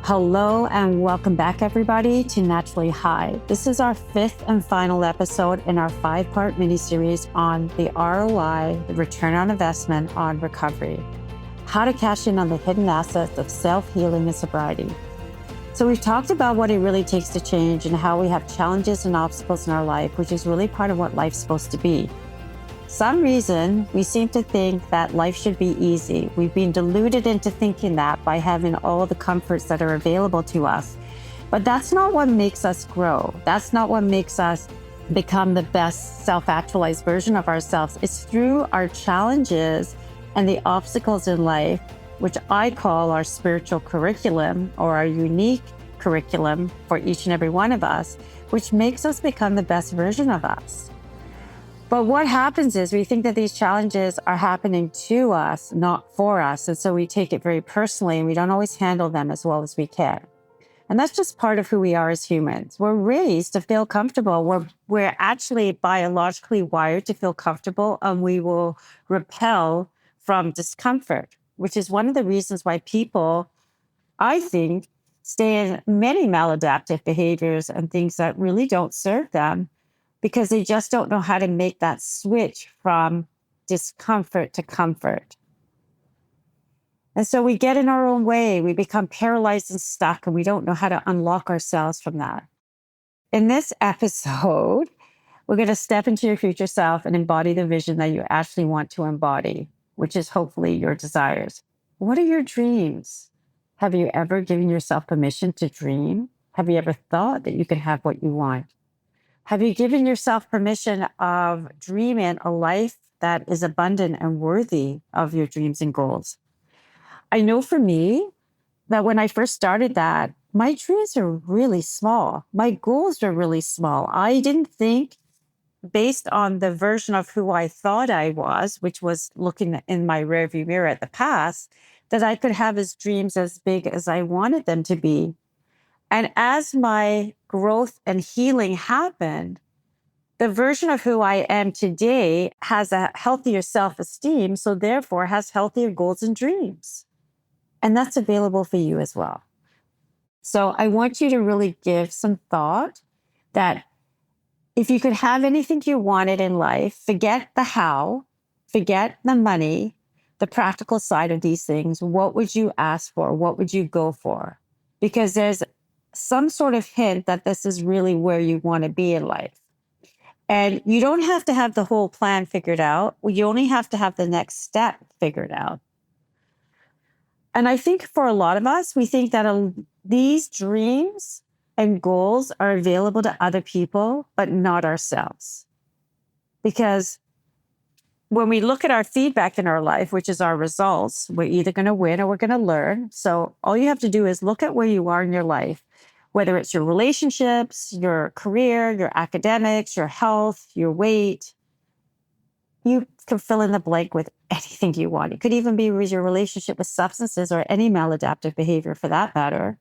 Hello and welcome back, everybody, to Naturally High. This is our fifth and final episode in our 5-part mini-series on the ROI, the return on investment on recovery, how to cash in on the hidden assets of self-healing and sobriety. So we've talked about what it really takes to change and how we have challenges and obstacles in our life, which is really part of what life's supposed to be. Some reason we seem to think that life should be easy. We've been deluded into thinking that by having all the comforts that are available to us. But that's not what makes us grow. That's not what makes us become the best self-actualized version of ourselves. It's through our challenges and the obstacles in life, which I call our spiritual curriculum or our unique curriculum for each and every one of us, which makes us become the best version of us. But what happens is we think that these challenges are happening to us, not for us. And so we take it very personally and we don't always handle them as well as we can. And that's just part of who we are as humans. We're raised to feel comfortable. We're actually biologically wired to feel comfortable, and we will repel from discomfort, which is one of the reasons why people, I think, stay in many maladaptive behaviors and things that really don't serve them, because they just don't know how to make that switch from discomfort to comfort. And so we get in our own way, we become paralyzed and stuck, and we don't know how to unlock ourselves from that. In this episode, we're going to step into your future self and embody the vision that you actually want to embody, which is hopefully your desires. What are your dreams? Have you ever given yourself permission to dream? Have you ever thought that you could have what you want? Have you given yourself permission of dreaming a life that is abundant and worthy of your dreams and goals? I know for me that when I first started that, my dreams are really small. My goals are really small. I didn't think, based on the version of who I thought I was, which was looking in my rearview mirror at the past, that I could have dreams as big as I wanted them to be. And as my growth and healing happened, the version of who I am today has a healthier self-esteem, so therefore has healthier goals and dreams. And that's available for you as well. So I want you to really give some thought that if you could have anything you wanted in life, forget the how, forget the money, the practical side of these things. What would you ask for? What would you go for? Because there's some sort of hint that this is really where you want to be in life. And you don't have to have the whole plan figured out. You only have to have the next step figured out. And I think for a lot of us, we think that these dreams and goals are available to other people, but not ourselves. Because when we look at our feedback in our life, which is our results, we're either going to win or we're going to learn. So all you have to do is look at where you are in your life, whether it's your relationships, your career, your academics, your health, your weight. You can fill in the blank with anything you want. It could even be with your relationship with substances or any maladaptive behavior for that matter.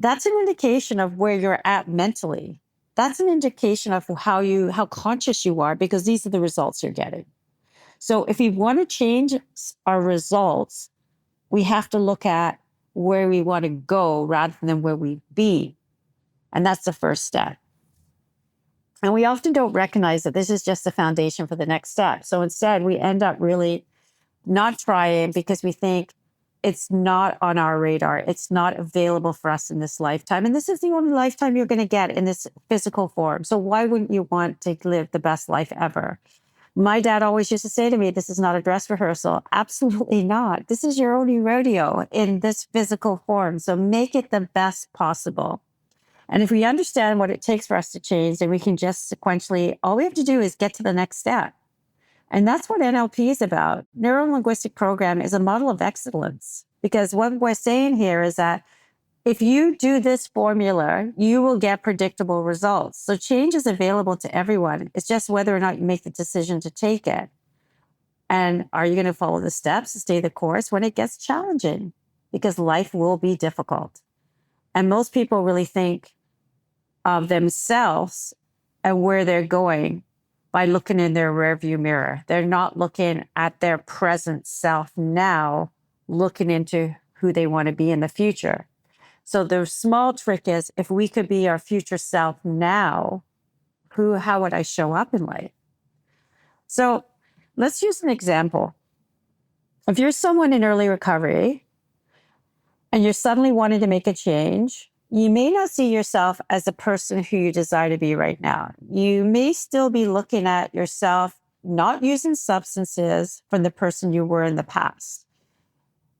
That's an indication of where you're at mentally. That's an indication of how conscious you are, because these are the results you're getting. So if we want to change our results, we have to look at where we want to go rather than where we be. And that's the first step. And we often don't recognize that this is just the foundation for the next step. So instead, we end up really not trying because we think it's not on our radar. It's not available for us in this lifetime. And this is the only lifetime you're going to get in this physical form. So why wouldn't you want to live the best life ever? My dad always used to say to me, this is not a dress rehearsal. Absolutely not. This is your only rodeo in this physical form. So make it the best possible. And if we understand what it takes for us to change, then we can just sequentially, all we have to do is get to the next step. And that's what NLP is about. Neuro-linguistic program is a model of excellence, because what we're saying here is that if you do this formula, you will get predictable results. So change is available to everyone. It's just whether or not you make the decision to take it. And are you going to follow the steps and stay the course when it gets challenging? Because life will be difficult. And most people really think of themselves and where they're going by looking in their rearview mirror. They're not looking at their present self now, looking into who they want to be in the future. So the small trick is, if we could be our future self now, how would I show up in life? So let's use an example. If you're someone in early recovery and you're suddenly wanting to make a change, you may not see yourself as the person who you desire to be right now. You may still be looking at yourself not using substances from the person you were in the past.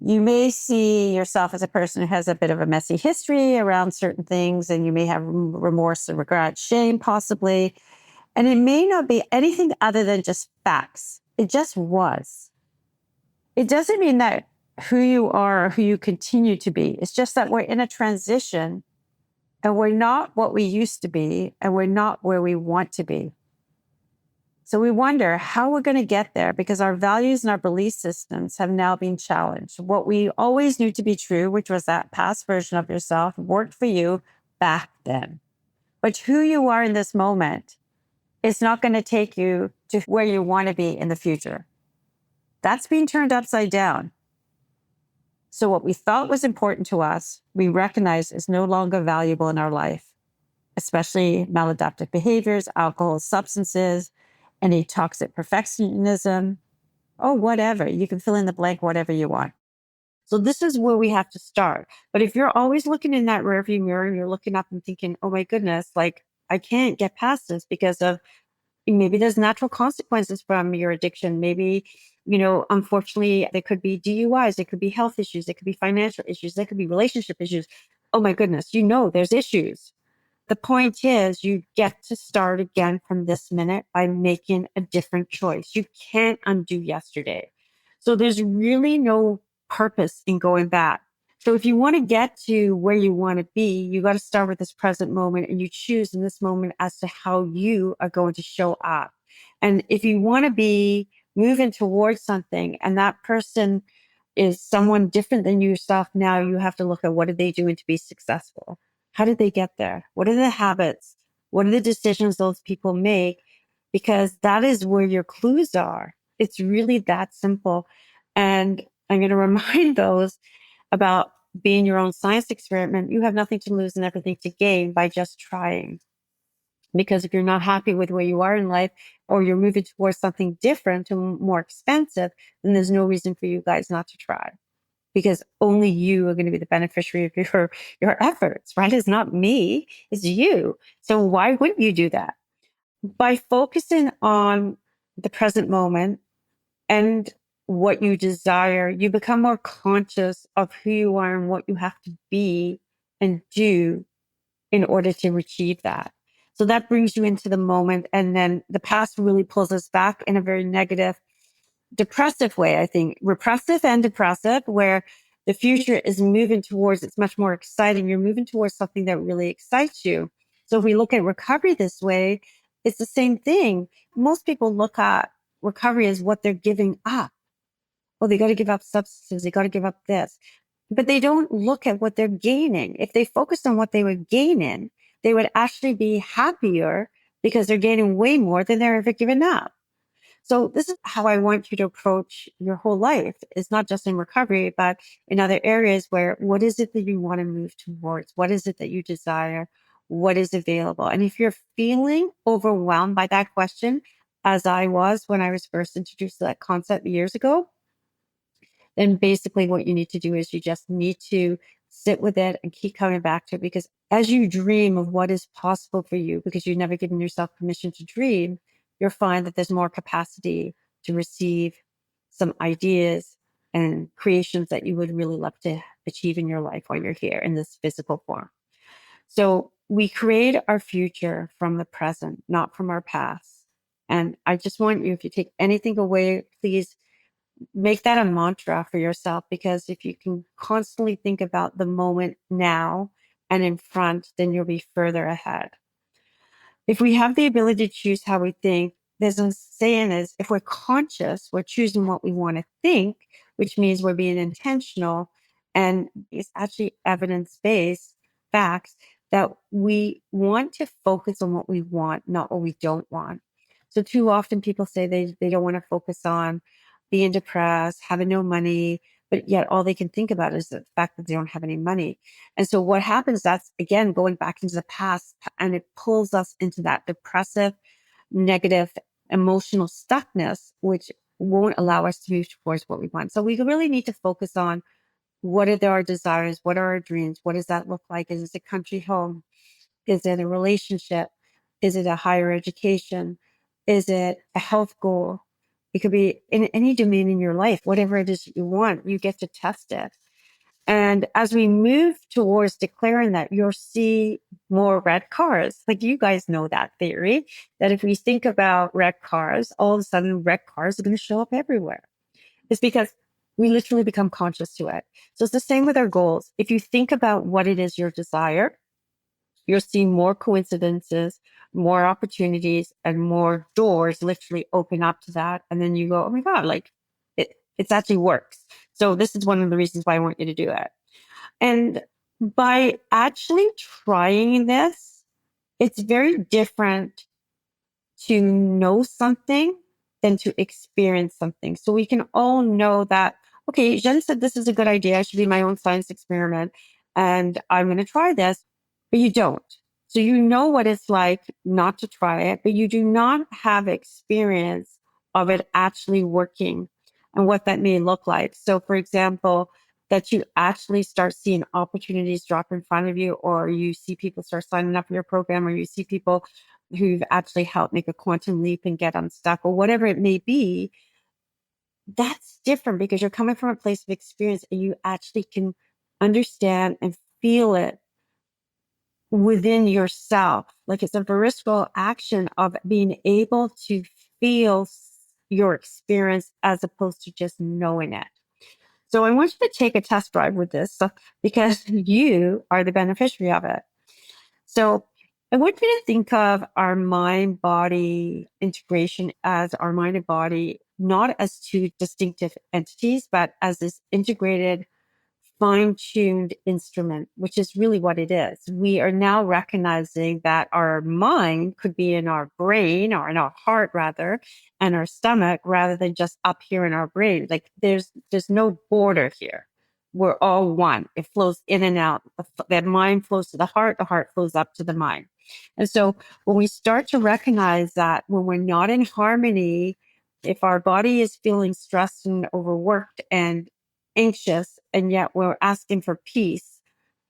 You may see yourself as a person who has a bit of a messy history around certain things, and you may have remorse and regret, shame, possibly. And it may not be anything other than just facts. It just was. It doesn't mean that who you are or who you continue to be. It's just that we're in a transition and we're not what we used to be and we're not where we want to be. So we wonder how we're going to get there because our values and our belief systems have now been challenged. What we always knew to be true, which was that past version of yourself, worked for you back then. But who you are in this moment is not going to take you to where you want to be in the future. That's being turned upside down. So what we thought was important to us, we recognize is no longer valuable in our life, especially maladaptive behaviors, alcohol, substances, any toxic perfectionism, or whatever. You can fill in the blank, whatever you want. So this is where we have to start. But if you're always looking in that rearview mirror and you're looking up and thinking, oh my goodness, like I can't get past this because of maybe there's natural consequences from your addiction. Maybe, unfortunately, there could be DUIs, there could be health issues, there could be financial issues, there could be relationship issues. Oh my goodness, there's issues. The point is you get to start again from this minute by making a different choice. You can't undo yesterday. So there's really no purpose in going back. So if you want to get to where you want to be, you got to start with this present moment and you choose in this moment as to how you are going to show up. And if you want to be moving towards something and that person is someone different than yourself now, you have to look at what are they doing to be successful? How did they get there? What are the habits? What are the decisions those people make? Because that is where your clues are. It's really that simple. And I'm going to remind those about being your own science experiment. You have nothing to lose and everything to gain by just trying. Because if you're not happy with where you are in life or you're moving towards something different and more expensive, then there's no reason for you guys not to try. Because only you are going to be the beneficiary of your efforts, right? It's not me, it's you. So why wouldn't you do that? By focusing on the present moment and what you desire, you become more conscious of who you are and what you have to be and do in order to achieve that. So that brings you into the moment. And then the past really pulls us back in a very negative, depressive way, I think. Repressive and depressive, where the future is moving towards, it's much more exciting. You're moving towards something that really excites you. So if we look at recovery this way, it's the same thing. Most people look at recovery as what they're giving up. Oh, they got to give up substances. They got to give up this. But they don't look at what they're gaining. If they focused on what they were gaining, they would actually be happier because they're gaining way more than they're ever given up. So this is how I want you to approach your whole life. It's not just in recovery, but in other areas where what is it that you want to move towards? What is it that you desire? What is available? And if you're feeling overwhelmed by that question, as I was when I was first introduced to that concept years ago, then basically what you need to do is you just need to sit with it and keep coming back to it. Because as you dream of what is possible for you, because you've never given yourself permission to dream, you'll find that there's more capacity to receive some ideas and creations that you would really love to achieve in your life while you're here in this physical form. So we create our future from the present, not from our past. And I just want you, if you take anything away, please make that a mantra for yourself, because if you can constantly think about the moment now and in front, then you'll be further ahead. If we have the ability to choose how we think, there's a saying is if we're conscious, we're choosing what we want to think, which means we're being intentional. And it's actually evidence-based facts that we want to focus on what we want, not what we don't want. So too often people say they don't want to focus on being depressed, having no money, but yet all they can think about is the fact that they don't have any money. And so what happens, that's again going back into the past, and it pulls us into that depressive, negative, emotional stuckness, which won't allow us to move towards what we want. So we really need to focus on what are our desires, what are our dreams, what does that look like? Is it a country home? Is it a relationship? Is it a higher education? Is it a health goal? It could be in any domain in your life, whatever it is you want, you get to test it. And as we move towards declaring that, you'll see more red cars. Like you guys know that theory, that if we think about red cars, all of a sudden red cars are going to show up everywhere. It's because we literally become conscious to it. So it's the same with our goals. If you think about what it is your desire, you'll see more coincidences, more opportunities, and more doors literally open up to that. And then you go, oh my God, like it actually works. So this is one of the reasons why I want you to do it. And by actually trying this, it's very different to know something than to experience something. So we can all know that, okay, Jeanne said this is a good idea. I should be my own science experiment and I'm going to try this, but you don't. So you know what it's like not to try it, but you do not have experience of it actually working and what that may look like. So for example, that you actually start seeing opportunities drop in front of you, or you see people start signing up for your program, or you see people who've actually helped make a quantum leap and get unstuck, or whatever it may be. That's different because you're coming from a place of experience and you actually can understand and feel it within yourself. Like it's a visceral action of being able to feel your experience as opposed to just knowing it. So I want you to take a test drive with this because you are the beneficiary of it. So I want you to think of our mind body integration as our mind and body, not as two distinctive entities, but as this integrated, fine-tuned instrument, which is really what it is. We are now recognizing that our mind could be in our brain, or in our heart rather, and our stomach, rather than just up here in our brain. Like there's no border here. We're all one. It flows in and out. That mind flows to the heart flows up to the mind. And so when we start to recognize that when we're not in harmony, if our body is feeling stressed and overworked and anxious, and yet we're asking for peace,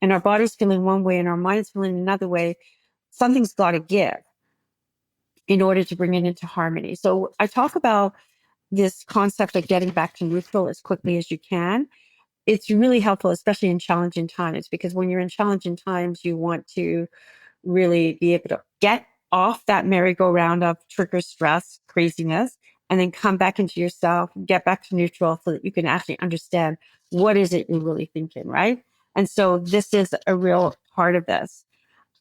and our body's feeling one way and our mind's feeling another way, something's got to give in order to bring it into harmony. So I talk about this concept of getting back to neutral as quickly as you can. It's really helpful, especially in challenging times, because when you're in challenging times, you want to really be able to get off that merry-go-round of trigger stress, craziness, and then come back into yourself, get back to neutral so that you can actually understand what is it you're really thinking, right? And so this is a real part of this.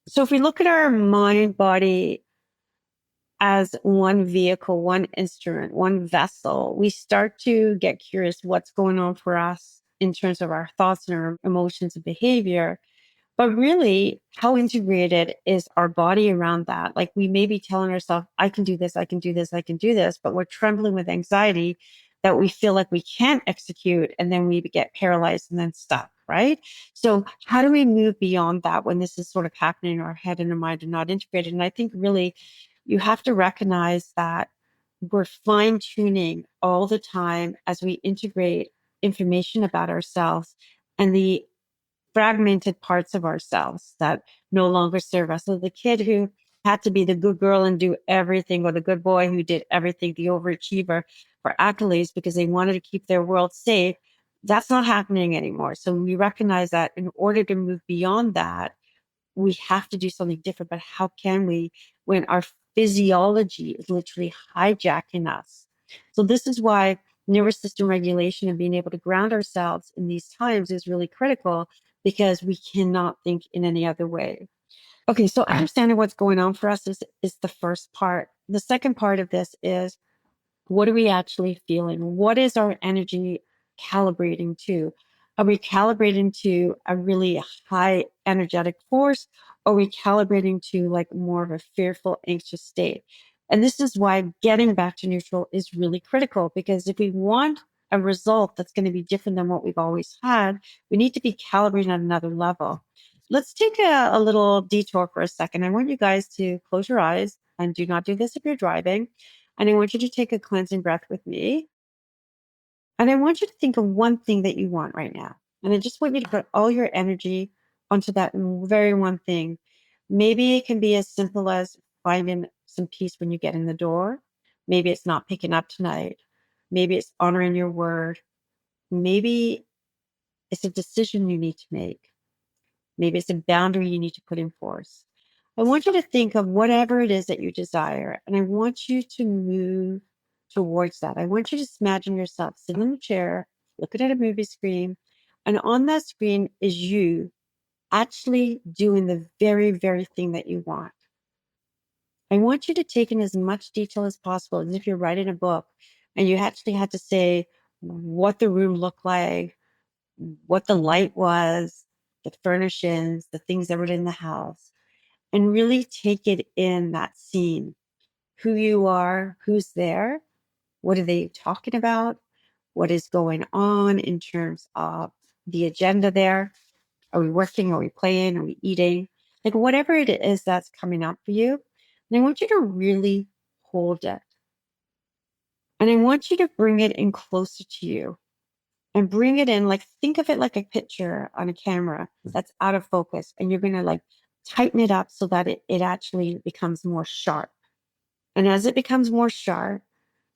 So if we look at our mind body as one vehicle, one instrument, one vessel, we start to get curious what's going on for us in terms of our thoughts and our emotions and behavior. But really, how integrated is our body around that? Like we may be telling ourselves, I can do this, I can do this, I can do this, but we're trembling with anxiety that we feel like we can't execute, and then we get paralyzed and then stuck, right? So how do we move beyond that when this is sort of happening in our head and our mind and not integrated? And I think really you have to recognize that we're fine tuning all the time as we integrate information about ourselves and the fragmented parts of ourselves that no longer serve us. So the kid who had to be the good girl and do everything, or the good boy who did everything, the overachiever for accolades because they wanted to keep their world safe, that's not happening anymore. So we recognize that in order to move beyond that, we have to do something different. But how can we when our physiology is literally hijacking us? So this is why nervous system regulation and being able to ground ourselves in these times is really critical, because we cannot think in any other way. Okay, so understanding what's going on for us is the first part. The second part of this is, what are we actually feeling? What is our energy calibrating to? Are we calibrating to a really high energetic force? Or are we calibrating to like more of a fearful, anxious state? And this is why getting back to neutral is really critical, because if we want a result that's going to be different than what we've always had, we need to be calibrating at another level. Let's take a little detour for a second. I want you guys to close your eyes, and do not do this if you're driving. And I want you to take a cleansing breath with me. And I want you to think of one thing that you want right now. And I just want you to put all your energy onto that very one thing. Maybe it can be as simple as finding some peace when you get in the door. Maybe it's not picking up tonight. Maybe it's honoring your word. Maybe it's a decision you need to make. Maybe it's a boundary you need to put in force. I want you to think of whatever it is that you desire, and I want you to move towards that. I want you to just imagine yourself sitting in a chair, looking at a movie screen, and on that screen is you actually doing the very, very thing that you want. I want you to take in as much detail as possible, as if you're writing a book and you actually had to say what the room looked like, what the light was, the furnishings, the things that were in the house, and really take it in that scene. Who you are, who's there, what are they talking about, what is going on in terms of the agenda there. Are we working? Are we playing? Are we eating? Like whatever it is that's coming up for you. And I want you to really hold it. And I want you to bring it in closer to you and bring it in, like, think of it like a picture on a camera that's out of focus. And you're going to like tighten it up so that it actually becomes more sharp. And as it becomes more sharp,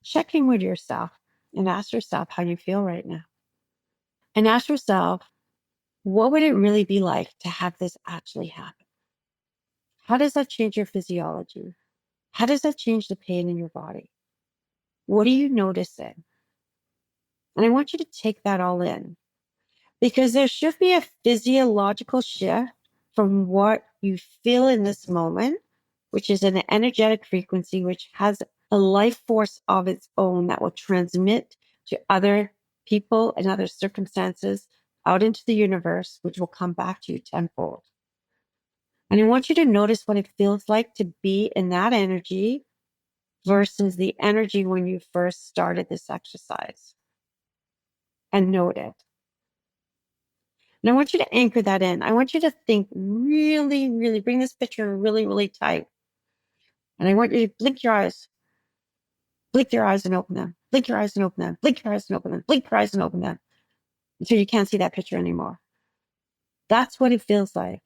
check in with yourself and ask yourself how you feel right now. And ask yourself, what would it really be like to have this actually happen? How does that change your physiology? How does that change the pain in your body? What are you noticing? And I want you to take that all in, because there should be a physiological shift from what you feel in this moment, which is an energetic frequency, which has a life force of its own that will transmit to other people and other circumstances out into the universe, which will come back to you tenfold. And I want you to notice what it feels like to be in that energy versus the energy when you first started this exercise, and note it. And I want you to anchor that in. I want you to think really, really, bring this picture really, really tight. And I want you to blink your eyes and open them, blink your eyes and open them, blink your eyes and open them, blink your eyes and open them until you can't see that picture anymore. That's what it feels like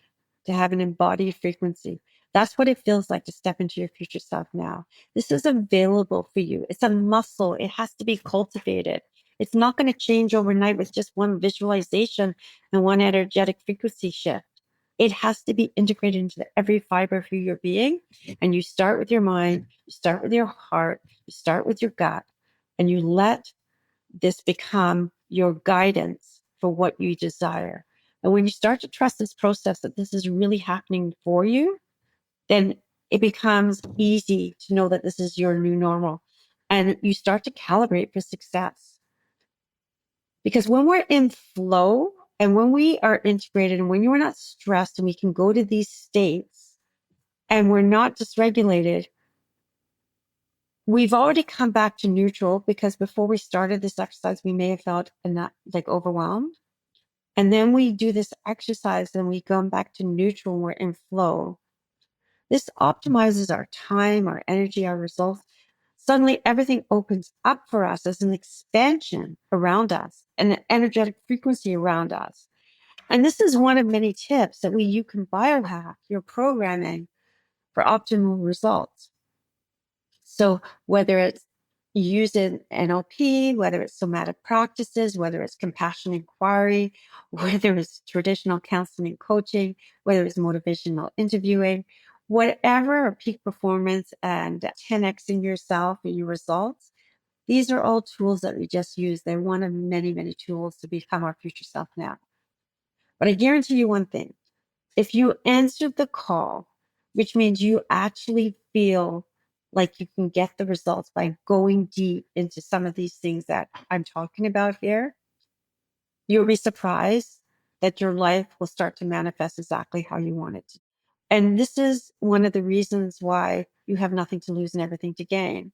to have an embodied frequency. That's what it feels like to step into your future self now. This is available for you. It's a muscle. It has to be cultivated. It's not going to change overnight with just one visualization and one energetic frequency shift. It has to be integrated into every fiber of your being. And you start with your mind, you start with your heart, you start with your gut, and you let this become your guidance for what you desire. And when you start to trust this process, that this is really happening for you, then it becomes easy to know that this is your new normal. And you start to calibrate for success. Because when we're in flow and when we are integrated and when you're not stressed and we can go to these states and we're not dysregulated, we've already come back to neutral, because before we started this exercise, we may have felt not like overwhelmed. And then we do this exercise and we come back to neutral and we're in flow. This optimizes our time, our energy, our results. Suddenly everything opens up for us as an expansion around us and an energetic frequency around us. And this is one of many tips that you can biohack your programming for optimal results. So whether it's using NLP, whether it's somatic practices, whether it's compassion inquiry, whether it's traditional counseling and coaching, whether it's motivational interviewing, whatever, peak performance and 10xing yourself and your results, these are all tools that we just use. They're one of many, many tools to become our future self now. But I guarantee you one thing. If you answered the call, which means you actually feel like you can get the results by going deep into some of these things that I'm talking about here, you'll be surprised that your life will start to manifest exactly how you want it to. And this is one of the reasons why you have nothing to lose and everything to gain.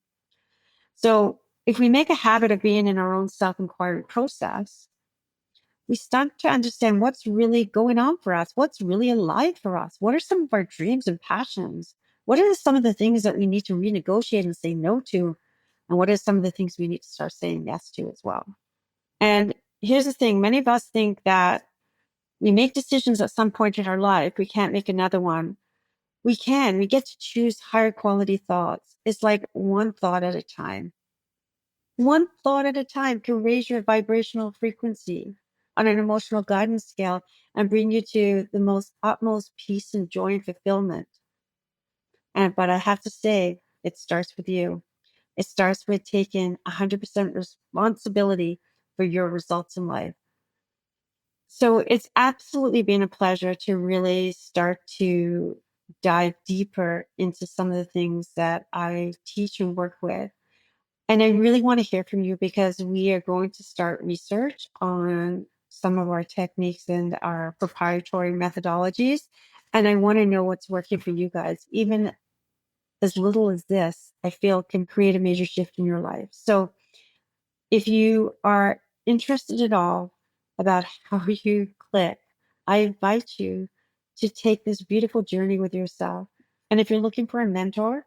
So If we make a habit of being in our own self-inquiry process, we start to understand what's really going on for us, what's really alive for us. What are some of our dreams and passions? What are some of the things that we need to renegotiate and say no to? And what are some of the things we need to start saying yes to as well? And here's the thing, many of us think that we make decisions at some point in our life, we can't make another one. We get to choose higher quality thoughts. It's like one thought at a time. One thought at a time can raise your vibrational frequency on an emotional guidance scale and bring you to the most utmost peace and joy and fulfillment. But I have to say, it starts with you. It starts with taking 100% responsibility for your results in life. So it's absolutely been a pleasure to really start to dive deeper into some of the things that I teach and work with. And I really want to hear from you because we are going to start research on some of our techniques and our proprietary methodologies. And I want to know what's working for you guys. Even as little as this, I feel can create a major shift in your life. So if you are interested at all about how you click, I invite you to take this beautiful journey with yourself. And if you're looking for a mentor,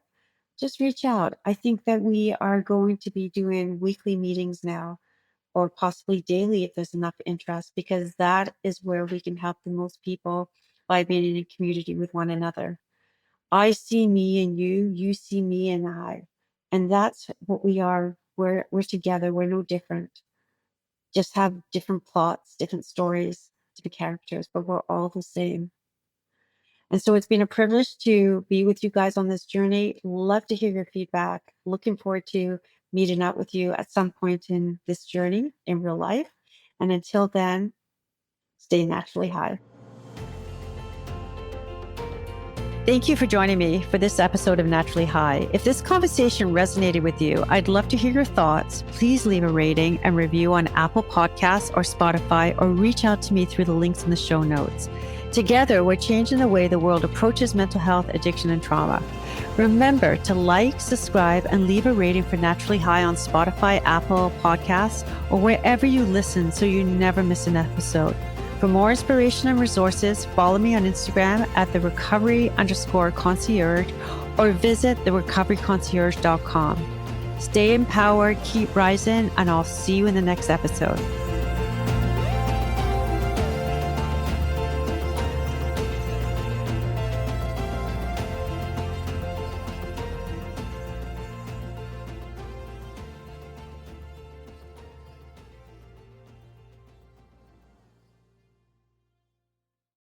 just reach out. I think that we are going to be doing weekly meetings now, or possibly daily if there's enough interest, because that is where we can help the most people by being in a community with one another. I see me and you see me and I. And that's what we are. We're together. We're no different. Just have different plots, different stories, different characters, but we're all the same. And so it's been a privilege to be with you guys on this journey. Love to hear your feedback. Looking forward to meeting up with you at some point in this journey in real life. And until then, stay naturally high. Thank you for joining me for this episode of Naturally High. If this conversation resonated with you, I'd love to hear your thoughts. Please leave a rating and review on Apple Podcasts or Spotify, or reach out to me through the links in the show notes. Together, we're changing the way the world approaches mental health, addiction, and trauma. Remember to like, subscribe, and leave a rating for Naturally High on Spotify, Apple Podcasts, or wherever you listen so you never miss an episode. For more inspiration and resources, follow me on Instagram at therecovery_concierge or visit therecoveryconcierge.com. Stay empowered, keep rising, and I'll see you in the next episode.